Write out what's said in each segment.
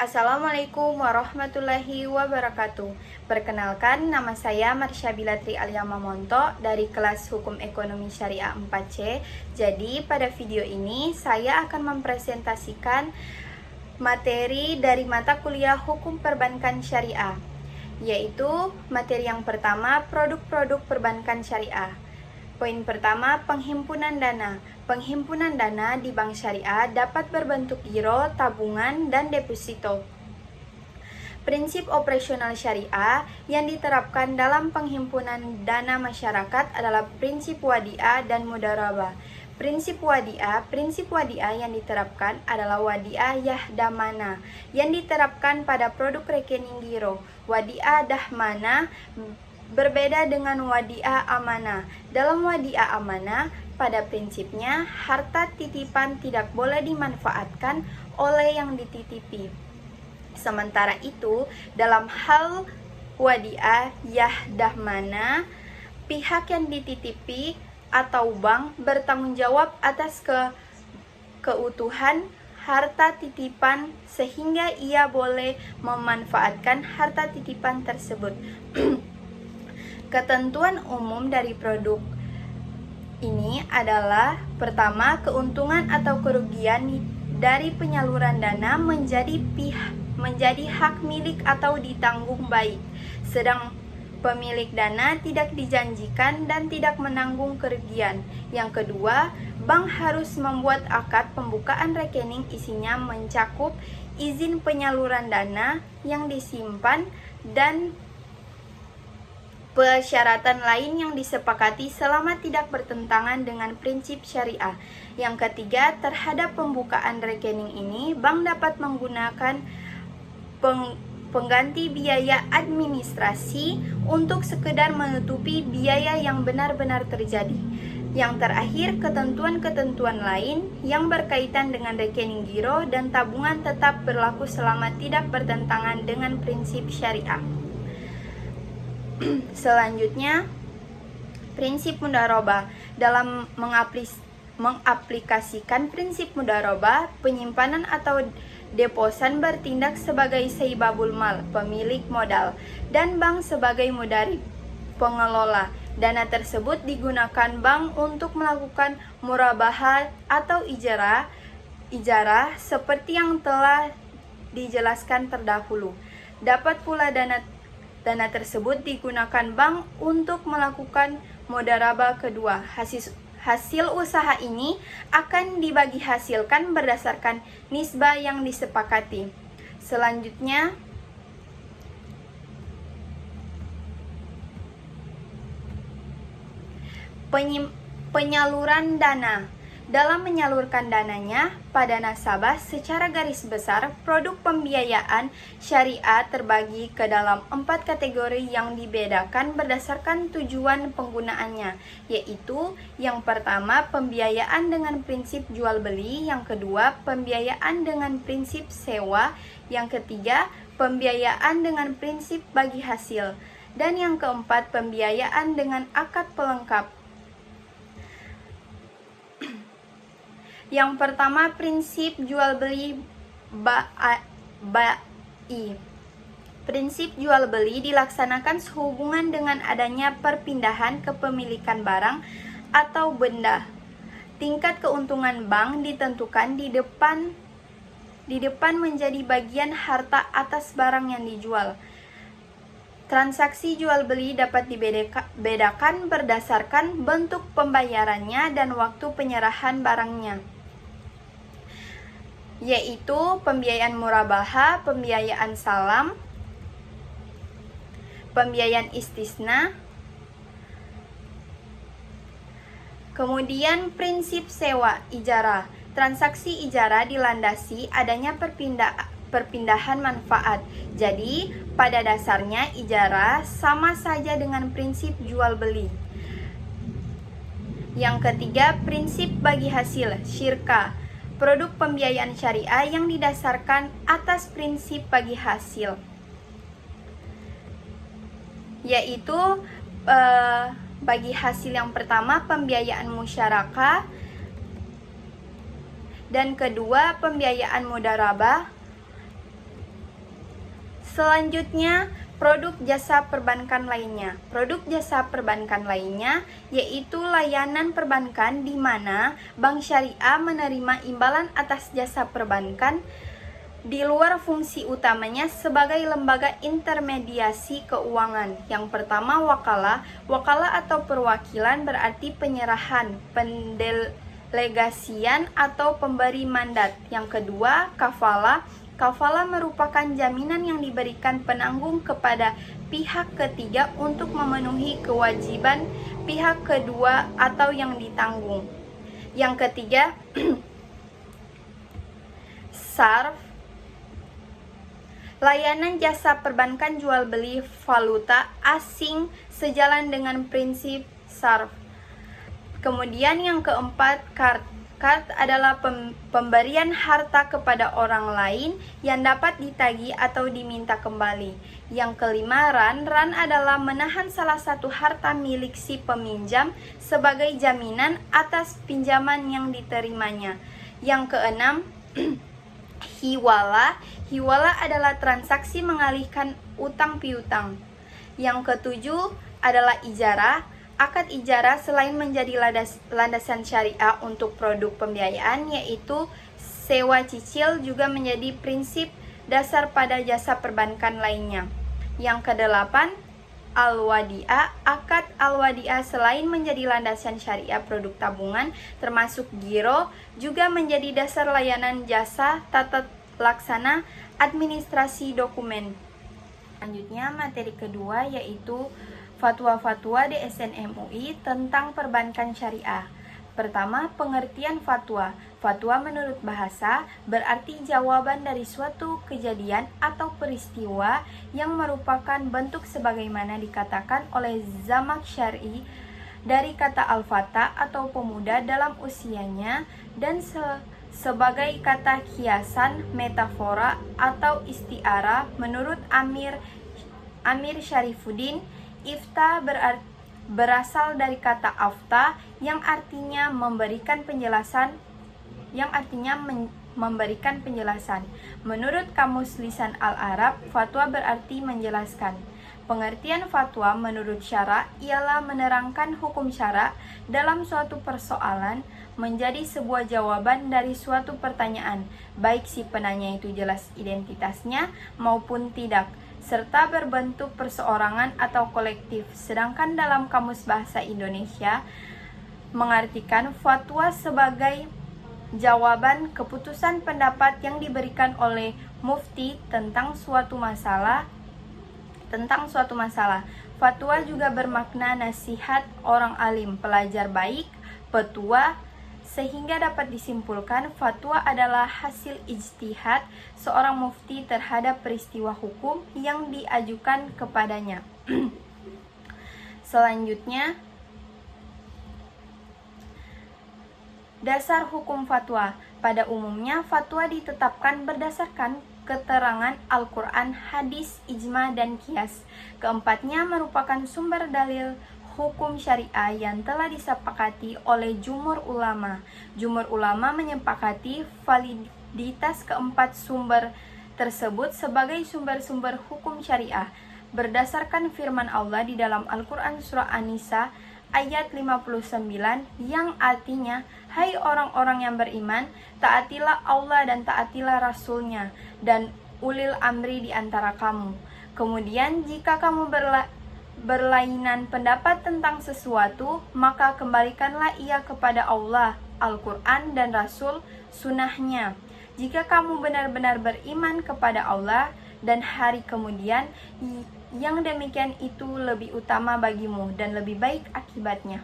Assalamualaikum warahmatullahi wabarakatuh. Perkenalkan, nama saya Marsha Bilatri Alia Mamonto dari kelas Hukum Ekonomi Syariah 4C. Jadi, pada video ini saya akan mempresentasikan materi dari mata kuliah Hukum Perbankan Syariah, yaitu materi yang pertama, produk-produk perbankan syariah. Poin pertama, penghimpunan dana. Penghimpunan dana di bank syariah dapat berbentuk giro, tabungan, dan deposito. Prinsip operasional syariah yang diterapkan dalam penghimpunan dana masyarakat adalah prinsip wadiah dan mudharabah. Prinsip wadiah yang diterapkan adalah wadiah yahdamana yang diterapkan pada produk rekening giro. Wadiah dahmana berbeda dengan wadiah amanah. Dalam wadiah amanah, pada prinsipnya harta titipan tidak boleh dimanfaatkan oleh yang dititipi. Sementara itu, dalam hal wadiah yahdamana, pihak yang dititipi atau bank bertanggung jawab atas keutuhan harta titipan sehingga ia boleh memanfaatkan harta titipan tersebut. Ketentuan umum dari produk ini adalah pertama, keuntungan atau kerugian dari penyaluran dana menjadi hak milik atau ditanggung baik, sedang pemilik dana tidak dijanjikan dan tidak menanggung kerugian. Yang kedua, bank harus membuat akad pembukaan rekening, isinya mencakup izin penyaluran dana yang disimpan dan persyaratan lain yang disepakati selama tidak bertentangan dengan prinsip syariah. Yang ketiga, terhadap pembukaan rekening ini, bank dapat menggunakan pengganti biaya administrasi untuk sekedar menutupi biaya yang benar-benar terjadi. Yang terakhir, ketentuan-ketentuan lain yang berkaitan dengan rekening giro dan tabungan tetap berlaku selama tidak bertentangan dengan prinsip syariah. Selanjutnya, prinsip mudharabah. Dalam mengaplikasikan prinsip mudharabah, penyimpanan atau deposan bertindak sebagai saibabul mal, pemilik modal, dan bank sebagai mudarib, pengelola. Dana tersebut digunakan bank untuk melakukan murabahah atau ijarah seperti yang telah dijelaskan terdahulu. Dapat pula dana tersebut digunakan bank untuk melakukan mudharabah kedua. Hasil usaha ini akan dibagi hasilkan berdasarkan nisbah yang disepakati. Selanjutnya, penyaluran dana. Dalam menyalurkan dananya pada nasabah, secara garis besar, produk pembiayaan syariah terbagi ke dalam 4 kategori yang dibedakan berdasarkan tujuan penggunaannya, yaitu yang pertama, pembiayaan dengan prinsip jual beli, yang kedua, pembiayaan dengan prinsip sewa, yang ketiga, pembiayaan dengan prinsip bagi hasil, dan yang keempat, pembiayaan dengan akad pelengkap. Yang pertama, prinsip jual beli BAI. Prinsip jual beli dilaksanakan sehubungan dengan adanya perpindahan kepemilikan barang atau benda. Tingkat keuntungan bank ditentukan di depan menjadi bagian harta atas barang yang dijual. Transaksi jual beli dapat dibedakan berdasarkan bentuk pembayarannya dan waktu penyerahan barangnya, yaitu pembiayaan murabahah, pembiayaan salam, pembiayaan istisna. Kemudian prinsip sewa ijarah. Transaksi ijarah dilandasi adanya perpindahan manfaat. Jadi, pada dasarnya ijarah sama saja dengan prinsip jual beli. Yang ketiga, prinsip bagi hasil syirkah. Produk pembiayaan syariah yang didasarkan atas prinsip bagi hasil, yaitu bagi hasil yang pertama pembiayaan musyarakah, dan kedua pembiayaan mudharabah, Selanjutnya, produk jasa perbankan lainnya. Produk jasa perbankan lainnya yaitu layanan perbankan di mana bank syariah menerima imbalan atas jasa perbankan di luar fungsi utamanya sebagai lembaga intermediasi keuangan. Yang pertama, wakalah. Wakalah atau perwakilan berarti penyerahan, pendelegasian atau pemberi mandat. Yang kedua, kafalah. Kafalah merupakan jaminan yang diberikan penanggung kepada pihak ketiga untuk memenuhi kewajiban pihak kedua atau yang ditanggung. Yang ketiga, sarf. Layanan jasa perbankan jual beli valuta asing sejalan dengan prinsip sarf. Kemudian yang keempat, kard. Kard adalah pemberian harta kepada orang lain yang dapat ditagih atau diminta kembali. Yang kelima, ran. Ran adalah menahan salah satu harta milik si peminjam sebagai jaminan atas pinjaman yang diterimanya. Yang keenam, hiwala. Hiwala adalah transaksi mengalihkan utang piutang. Yang ketujuh adalah ijarah. Akad ijarah selain menjadi landasan syariah untuk produk pembiayaan, yaitu sewa cicil, juga menjadi prinsip dasar pada jasa perbankan lainnya. Yang kedelapan, al-wadi'ah. Akad al-wadi'ah selain menjadi landasan syariah produk tabungan termasuk giro, juga menjadi dasar layanan jasa tata laksana administrasi dokumen. Selanjutnya, materi kedua yaitu fatwa-fatwa DSN MUI tentang perbankan syariah. Pertama, pengertian fatwa. Fatwa menurut bahasa berarti jawaban dari suatu kejadian atau peristiwa yang merupakan bentuk sebagaimana dikatakan oleh Zamakhsyari dari kata al-fata atau pemuda dalam usianya, dan sebagai kata kiasan, metafora, atau istiara menurut Amir Syarifuddin. Ifta berasal dari kata afta yang artinya memberikan penjelasan, Menurut Kamus Lisan Al-Arab, fatwa berarti menjelaskan. Pengertian fatwa menurut syara ialah menerangkan hukum syara dalam suatu persoalan menjadi sebuah jawaban dari suatu pertanyaan, baik si penanya itu jelas identitasnya maupun tidak, serta berbentuk perseorangan atau kolektif. Sedangkan dalam Kamus Bahasa Indonesia mengartikan fatwa sebagai jawaban keputusan pendapat yang diberikan oleh mufti tentang suatu masalah. Fatwa juga bermakna nasihat orang alim, pelajar baik, petua, sehingga dapat disimpulkan fatwa adalah hasil ijtihad seorang mufti terhadap peristiwa hukum yang diajukan kepadanya. Selanjutnya, dasar hukum fatwa. Pada umumnya, fatwa ditetapkan berdasarkan keterangan Al-Quran, hadis, ijma, dan qiyas. Keempatnya merupakan sumber dalil hukum syariah yang telah disepakati oleh jumhur ulama. Jumhur ulama menyepakati validitas keempat sumber tersebut sebagai sumber-sumber hukum syariah berdasarkan firman Allah di dalam Al-Quran surah An-Nisa ayat 59 yang artinya, hai orang-orang yang beriman, taatilah Allah dan taatilah Rasul-Nya dan ulil amri di antara kamu. Kemudian jika kamu berlainan pendapat tentang sesuatu, maka kembalikanlah ia kepada Allah, Al-Quran dan Rasul, sunnahnya. Jika kamu benar-benar beriman kepada Allah dan hari kemudian, yang demikian itu lebih utama bagimu dan lebih baik akibatnya.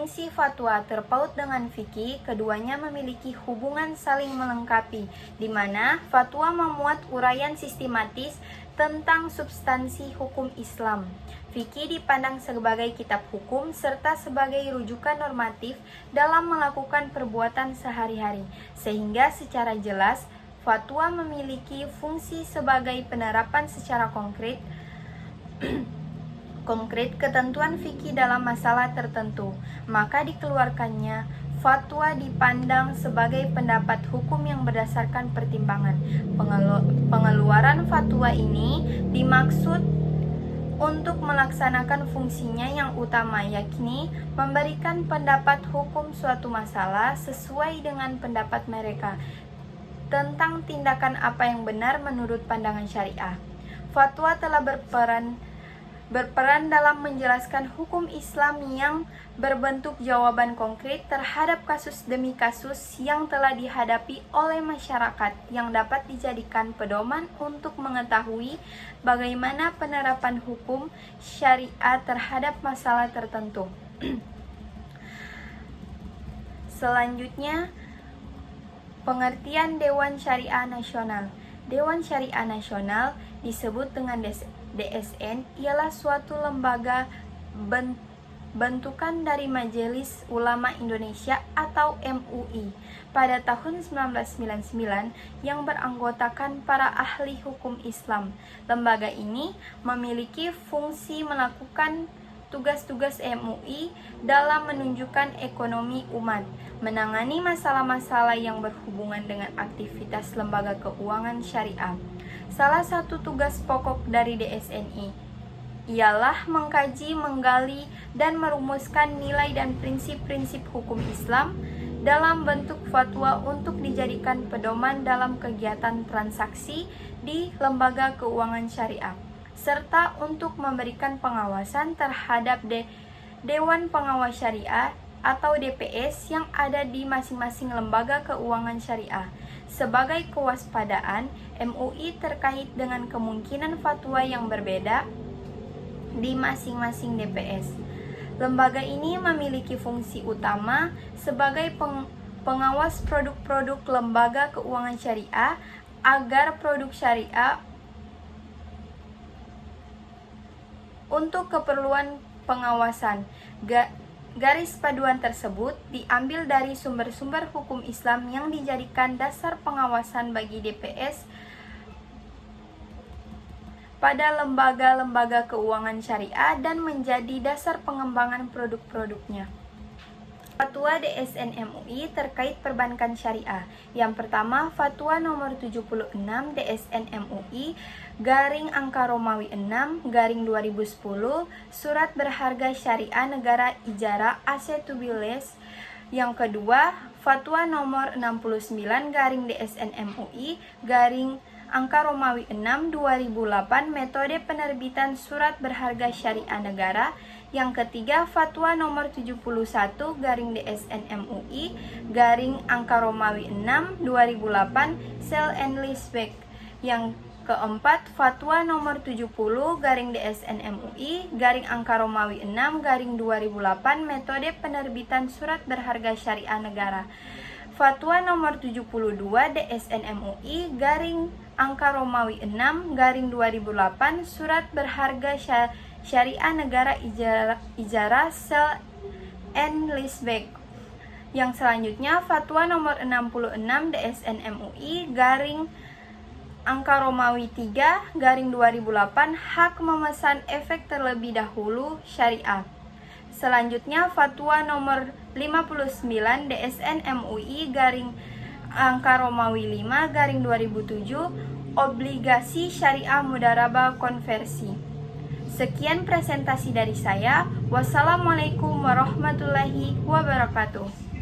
Fungsi fatwa terpaut dengan fikih, keduanya memiliki hubungan saling melengkapi, di mana fatwa memuat uraian sistematis tentang substansi hukum Islam. Fikih dipandang sebagai kitab hukum serta sebagai rujukan normatif dalam melakukan perbuatan sehari-hari, sehingga secara jelas fatwa memiliki fungsi sebagai penerapan secara konkret ketentuan fikih dalam masalah tertentu, maka dikeluarkannya fatwa dipandang sebagai pendapat hukum yang berdasarkan pertimbangan. Pengeluaran fatwa ini dimaksud untuk melaksanakan fungsinya yang utama, yakni memberikan pendapat hukum suatu masalah sesuai dengan pendapat mereka tentang tindakan apa yang benar menurut pandangan syariah. Fatwa telah berperan dalam menjelaskan hukum Islam yang berbentuk jawaban konkret terhadap kasus demi kasus yang telah dihadapi oleh masyarakat, yang dapat dijadikan pedoman untuk mengetahui bagaimana penerapan hukum syariah terhadap masalah tertentu. Selanjutnya, pengertian Dewan Syariah Nasional. Dewan Syariah Nasional disebut dengan DSN ialah suatu lembaga bentukan dari Majelis Ulama Indonesia atau MUI pada tahun 1999 yang beranggotakan para ahli hukum Islam. Lembaga ini memiliki fungsi melakukan tugas-tugas MUI dalam menunjukkan ekonomi umat, menangani masalah-masalah yang berhubungan dengan aktivitas lembaga keuangan syariah. Salah satu tugas pokok dari DSNI ialah mengkaji, menggali, dan merumuskan nilai dan prinsip-prinsip hukum Islam dalam bentuk fatwa untuk dijadikan pedoman dalam kegiatan transaksi di lembaga keuangan syariah, serta untuk memberikan pengawasan terhadap Dewan Pengawas Syariah atau DPS yang ada di masing-masing lembaga keuangan syariah, sebagai kewaspadaan MUI terkait dengan kemungkinan fatwa yang berbeda di masing-masing DPS. Lembaga ini memiliki fungsi utama sebagai pengawas produk-produk lembaga keuangan syariah agar produk syariah untuk keperluan pengawasan. Garis paduan tersebut diambil dari sumber-sumber hukum Islam yang dijadikan dasar pengawasan bagi DPS pada lembaga-lembaga keuangan syariah dan menjadi dasar pengembangan produk-produknya. Fatwa DSN MUI terkait perbankan syariah. Yang pertama, Fatwa nomor 76 DSN MUI garing angka Romawi 6 garing 2010 Surat Berharga Syariah Negara Ijarah Asetubiles. Yang kedua, Fatwa nomor 69 garing DSN MUI garing angka Romawi 6 2008 Metode Penerbitan Surat Berharga Syariah Negara. Yang ketiga, Fatwa nomor 71 garing DSN MUI garing angka Romawi 6 2008 Sell and Leaseback. Yang keempat, Fatwa nomor 70 garing DSN MUI garing angka Romawi 6 garing 2008 Metode Penerbitan Surat Berharga Syariah Negara. Fatwa nomor 72 DSN MUI garing angka Romawi 6 garing 2008 Surat Berharga Syariah Negara Ijarah Sell and Leaseback. Yang selanjutnya, Fatwa nomor 66 DSN MUI garing angka Romawi 3 garing 2008 Hak memesan efek terlebih dahulu syariah. Selanjutnya, Fatwa nomor 59 DSN MUI garing angka Romawi 5 garing 2007 Obligasi Syariah Mudharabah Konversi. Sekian presentasi dari saya. Wassalamualaikum warahmatullahi wabarakatuh.